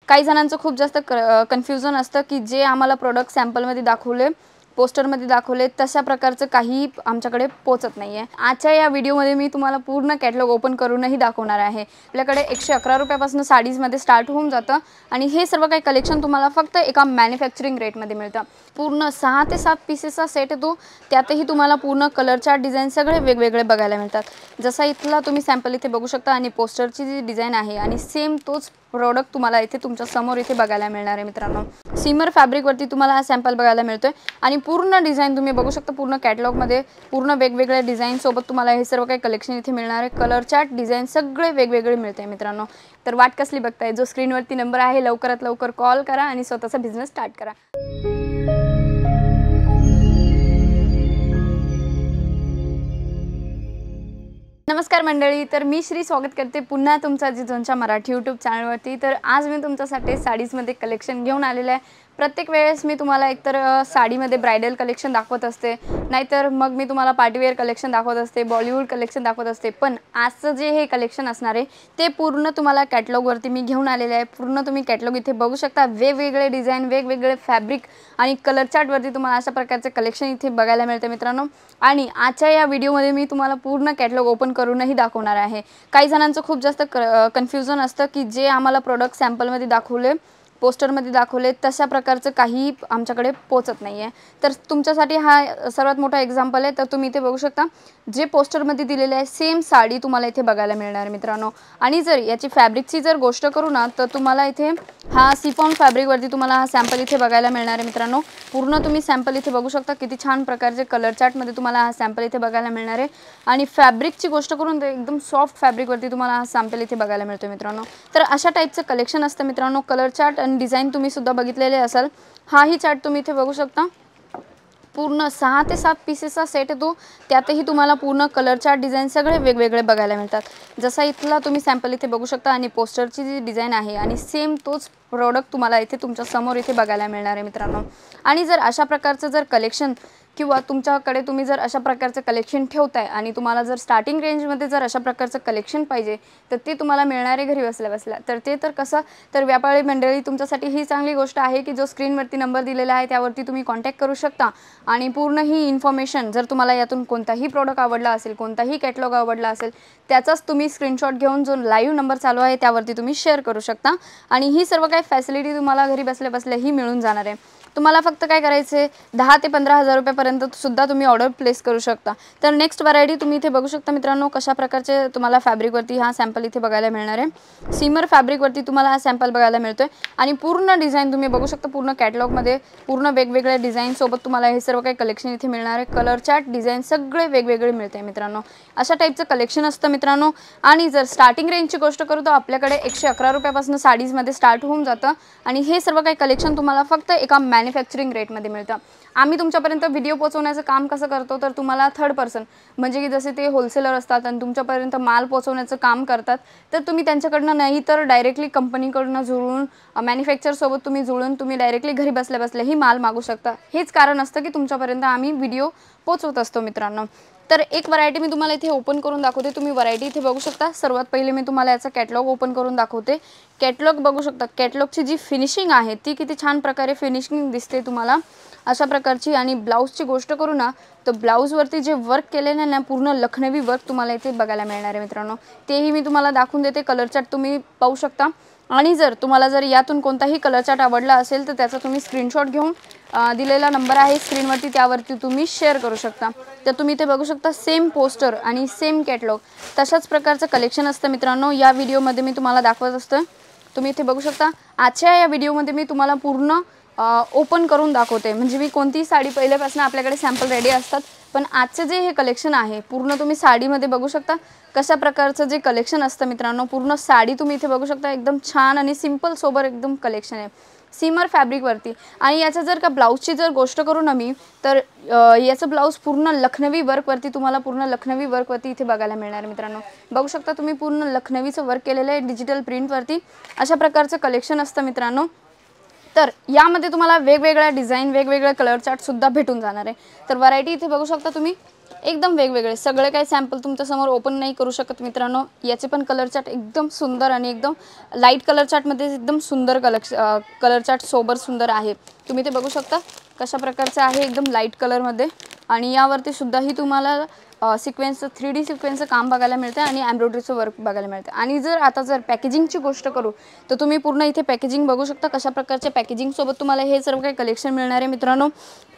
काही जणांचं खूप जास्त कन्फ्युजन असतं की जे आम्हाला प्रोडक्ट सॅम्पलमध्ये दाखवले, पोस्टरमध्ये दाखवले तशा प्रकारचं काही आमच्याकडे पोहोचत नाही आहे। आजच्या या व्हिडिओमध्ये मी तुम्हाला पूर्ण कॅटलॉग ओपन करूनही दाखवणार आहे। आपल्याकडे 111 रुपयापासून साडीजमध्ये स्टार्ट होऊन जातं आणि हे सर्व काही कलेक्शन तुम्हाला फक्त एका मॅन्युफॅक्चरिंग रेटमध्ये मिळतं। पूर्ण 6 ते 7 पीसेसचा सेट येतो, त्यातही तुम्हाला पूर्ण कलर चार्ट डिझाइन सगळे वेगवेगळे बघायला मिळतात। जसा इथला तुम्ही सॅम्पल इथे बघू शकता आणि पोस्टरची जी डिझाइन आहे आणि सेम तोच प्रोडक्ट तुम्हाला इथे तुमच्या समोर इथे बघायला मिळणार आहे मित्रांनो। सिमर फॅब्रिकवरती तुम्हाला हा सॅम्पल बघायला मिळतोय आणि पूर्ण डिझाइन तुम्ही बघू शकता। पूर्ण कॅटलॉगमध्ये पूर्ण वेगवेगळ्या डिझाइन सोबत तुम्हाला हे सर्व काही कलेक्शन इथे मिळणार आहे। कलर चार्ट डिझाइन सगळे वेगवेगळे मिळते मित्रांनो। तर वाट कसली बघताय, जो स्क्रीनवरती नंबर आहे लवकरात लवकर कॉल करा आणि स्वतःचा बिझनेस स्टार्ट करा। नमस्कार मंडळी, तर मी श्री स्वागत करते पुन्हा तुमचा जिजोंच्या मराठी यूट्यूब चॅनलवरती। तर आज मी तुमच्यासाठी साडीजमध्ये कलेक्शन घेऊन आलेले आहे। प्रत्येक वेळेस मी तुम्हाला एकतर साडीमध्ये ब्राइडल कलेक्शन दाखवत असते, नाहीतर मग मी तुम्हाला पार्टीवेअर कलेक्शन दाखवत असते, बॉलिवूड कलेक्शन दाखवत असते। पण आजचं जे हे कलेक्शन असणार आहे ते पूर्ण तुम्हाला कॅटलॉगवरती मी घेऊन आलेले आहे। पूर्ण तुम्ही कॅटलॉग इथे बघू शकता। वेगवेगळे डिझाइन, वेगवेगळे फॅब्रिक आणि कलर चार्टवरती तुम्हाला अशा प्रकारचे कलेक्शन इथे बघायला मिळते मित्रांनो। आणि आजच्या या व्हिडिओमध्ये मी तुम्हाला पूर्ण कॅटलॉग ओपन करूनही दाखवणार आहे। काही जणांचं खूप जास्त कन्फ्युजन असतं की जे आम्हाला प्रोडक्ट सॅम्पलमध्ये दाखवले, पोस्टरमध्ये दाखवले तशा प्रकारचं काही आमच्याकडे पोहोचत नाही आहे। तर तुमच्यासाठी हा सर्वात मोठा एक्झाम्पल आहे। तर तुम्ही इथे बघू शकता, जे पोस्टरमध्ये दिलेले आहे सेम साडी तुम्हाला इथे बघायला मिळणार आहे मित्रांनो। आणि जर याची फॅब्रिकची जर गोष्ट करू ना, तर तुम्हाला इथे हा सिफॉन फॅब्रिकवरती तुम्हाला हा सॅम्पल इथे बघायला मिळणार आहे मित्रांनो। पूर्ण तुम्ही सॅम्पल इथे बघू शकता, किती छान प्रकारचे कलर चार्टमध्ये तुम्हाला हा सॅम्पल इथे बघायला मिळणार आहे। आणि फॅब्रिकची गोष्ट करून तर एकदम सॉफ्ट फॅब्रिकवरती तुम्हाला हा सॅम्पल इथे बघायला मिळतो मित्रांनो। तर अशा टाईपचं कलेक्शन असतं मित्रांनो। कलर चार्ट आणि डिझाइन तुम्ही सुद्धा बघितलेले असाल। हाही चार्ट तुम्ही इथे बघू शकता। पूर्ण 6 ते 7 पीसेसचा सेट येतो, त्यातही तुम्हाला पूर्ण कलर चार्ट डिझाइन सगळे वेगवेगळे बघायला मिळतात। जसा इथला तुम्ही सॅम्पल इथे बघू शकता आणि पोस्टरची जी डिझाइन आहे आणि सेम तोच प्रोडक्ट तुम्हाला इथे तुमच्या समोर इथे बघायला मिळणार आहे मित्रांनो। आणि जर अशा प्रकारचं जर कलेक्शन किंवा तुमच्याकडे तुम्ही जर अशा प्रकारचं कलेक्शन ठेवताय आणि तुम्हाला जर स्टार्टिंग रेंजमध्ये जर अशा प्रकारचं कलेक्शन पाहिजे, तर ते तुम्हाला मिळणार आहे घरी बसल्या बसल्या। तर ते तर कसं, तर व्यापारी मंडळी तुमच्यासाठी ही चांगली गोष्ट आहे की जो स्क्रीनवरती नंबर दिलेला आहे त्यावरती तुम्ही कॉन्टॅक्ट करू शकता आणि पूर्ण ही इन्फॉर्मेशन, जर तुम्हाला यातून कोणताही प्रोडक्ट आवडला असेल, कोणताही कॅटलॉग आवडला असेल, त्याचाच तुम्ही स्क्रीनशॉट घेऊन जो लाईव्ह नंबर चालू आहे त्यावरती तुम्ही शेअर करू शकता आणि ही सर्व काही फॅसिलिटी तुम्हाला घरी बसल्या बसल्या ही मिळून जाणार आहे। तुम्हाला फक्त काय करायचं आहे, 10 ते 15,000 रुपयापर्यंत सुद्धा तुम्ही ऑर्डर प्लेस करू शकता। तर नेक्स्ट व्हरायटी तुम्ही इथे बघू शकता मित्रांनो, कशा प्रकारचे तुम्हाला फॅब्रिकवरती हा सॅम्पल इथे बघायला मिळणार आहे। सिमर फॅब्रिकवरती तुम्हाला हा सॅम्पल बघायला मिळतोय आणि पूर्ण डिझाइन तुम्ही बघू शकता। पूर्ण कॅटलॉगमध्ये पूर्ण वेगवेगळ्या डिझाइन सोबत तुम्हाला हे सर्व काही कलेक्शन इथे मिळणार आहे। कलर चार्ट डिझाइन सगळे वेगवेगळे मिळते मित्रांनो। अशा टाईपचं कलेक्शन असतं मित्रांनो। आणि जर स्टार्टिंग रेंजची गोष्ट करू तर आपल्याकडे 111 रुपयापासून साडीजमध्ये स्टार्ट होऊन जातं आणि हे सर्व काही कलेक्शन तुम्हाला फक्त एका मॅन्युफॅक्चरिंग रेटमध्ये मिळतं। आम्ही तुमच्यापर्यंत व्हिडिओ पोहोचवण्याचं काम कसं करतो, तर तुम्हाला थर्ड पर्सन म्हणजे की जसे ते होलसेलर असतात आणि तुमच्यापर्यंत माल पोहोचवण्याचं काम करतात, तर तुम्ही त्यांच्याकडनं नाही तर डायरेक्टली कंपनीकडनं जुळून मॅन्युफॅक्चरसोबत तुम्ही जुळून तुम्ही डायरेक्टली घरी बसल्या बसल्याही माल मागू शकता। हेच कारण असतं की तुमच्यापर्यंत आम्ही व्हिडिओ पोहोचवत असतो मित्रांनो। तर एक व्हरायटी मी तुम्हाला इथे ओपन करून दाखवते। तुम्ही व्हरायटी इथे बघू शकता। सर्वात पहिले मी तुम्हाला याचा कॅटलॉग ओपन करून दाखवते। कॅटलॉग बघू शकता, कॅटलॉगची जी फिनिशिंग आहे ती किती छान प्रकारे फिनिशिंग दिसते तुम्हाला अशा प्रकारची। आणि ब्लाऊजची गोष्ट करू ना, तर ब्लाऊजवरती जे वर्क केलेलं आहे ना, पूर्ण लखनवी वर्क तुम्हाला इथे बघायला मिळणार आहे मित्रांनो। तेही मी तुम्हाला दाखवून देते। कलर चार्ट तुम्ही पाहू शकता आणि जर तुम्हाला जर यातून कोणताही कलर चार्ट आवडला असेल तर त्याचा तुम्ही स्क्रीनशॉट घेऊन दिलेला नंबर आहे स्क्रीनवरती त्यावरती तुम्ही शेअर करू शकता। तर तुम्ही इथे बघू शकता सेम पोस्टर आणि सेम कॅटलॉग तशाच प्रकारचं कलेक्शन असतं मित्रांनो। या व्हिडिओमध्ये मी तुम्हाला दाखवत असतं। तुम्ही इथे बघू शकता। आजच्या या व्हिडिओमध्ये मी तुम्हाला पूर्ण ओपन करून दाखवते, म्हणजे मी कोणतीही साडी पहिल्यापासून आपल्याकडे सॅम्पल रेडी असतात, पण आजचे जे हे कलेक्शन आहे पूर्ण तुम्ही साडीमध्ये बघू शकता कशा प्रकारचं जे कलेक्शन असतं मित्रांनो। पूर्ण साडी तुम्ही इथे बघू शकता, एकदम छान आणि सिंपल सोबर एकदम कलेक्शन आहे सिमर फॅब्रिकवरती। आणि याचं जर का ब्लाऊजची जर गोष्ट करू ना मी, तर याचं ब्लाऊज पूर्ण लखनवी वर्कवरती तुम्हाला पूर्ण लखनवी वर्कवरती इथे बघायला मिळणार मित्रांनो। बघू शकता तुम्ही पूर्ण लखनवीचं वर्क केलेलं आहे डिजिटल प्रिंटवरती। अशा प्रकारचं कलेक्शन असतं मित्रांनो। तर यामध्ये तुम्हाला वेगवेगळ्या डिझाइन, वेगवेगळे कलर चार्ट सुद्धा भेटून जाणार आहे। तर व्हरायटी इथे बघू शकता तुम्ही। एकदम वेगवेगळे सगळे काही सॅम्पल तुमच्यासमोर ओपन नाही करू शकत मित्रांनो. याचे पण कलर चार्ट एकदम सुंदर आणि एकदम लाईट कलर चार्टमध्ये एकदम सुंदर कलर चार्ट सोबर सुंदर आहे. तुम्ही ते बघू शकता कशा प्रकारचं आहे, एकदम लाईट कलरमध्ये. आणि यावरती सुद्धाही तुम्हाला सिक्वेन्सचं 3D सिक्वेन्सचं काम बघायला मिळतं आणि एम्ब्रॉयडरीचं वर्क बघायला मिळतं. आणि जर पॅकेजिंगची गोष्ट करू तर तुम्ही पूर्ण इथे पॅकेजिंग बघू शकता कशा प्रकारच्या पॅकेजिंगसोबत तुम्हाला हे सर्व काही कलेक्शन मिळणार आहे मित्रांनो.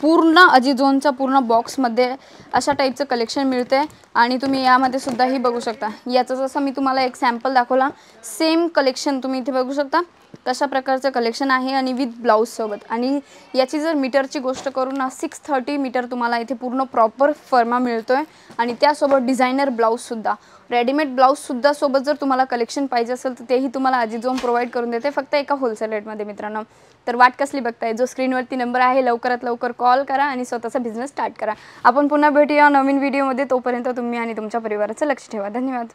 पूर्ण अजिझोनचा पूर्ण बॉक्समध्ये अशा टाईपचं कलेक्शन मिळतं आहे. आणि तुम्ही यामध्ये सुद्धाही बघू शकता. याचं जसं मी तुम्हाला एक सॅम्पल दाखवला सेम कलेक्शन तुम्ही इथे बघू शकता कशा प्रकारचं कलेक्शन आहे आणि विथ ब्लाऊजसोबत. आणि याची जर मीटरची गोष्ट करू ना 630 मीटर तुम्हाला इथे पूर्ण प्रॉपर फर्मा मिळतो आहे. आणि त्यासोबत डिझायनर ब्लाऊजसुद्धा, रेडीमेड ब्लाऊजसुद्धा सोबत जर तुम्हाला कलेक्शन पाहिजे असेल तर तेही तुम्हाला अजिझोन प्रोव्हाइड करून देते फक्त एका होलसेल रेटमध्ये मित्रांनो. तर वाट कसली बघताय, जो स्क्रीनवरती नंबर आहे लवकरात लवकर कॉल करा आणि स्वतःचा बिझनेस स्टार्ट करा. आपण पुन्हा भेटूया नवीन व्हिडिओमध्ये. तोपर्यंत तुम्ही आणि तुमच्या परिवाराचं लक्ष ठेवा. धन्यवाद.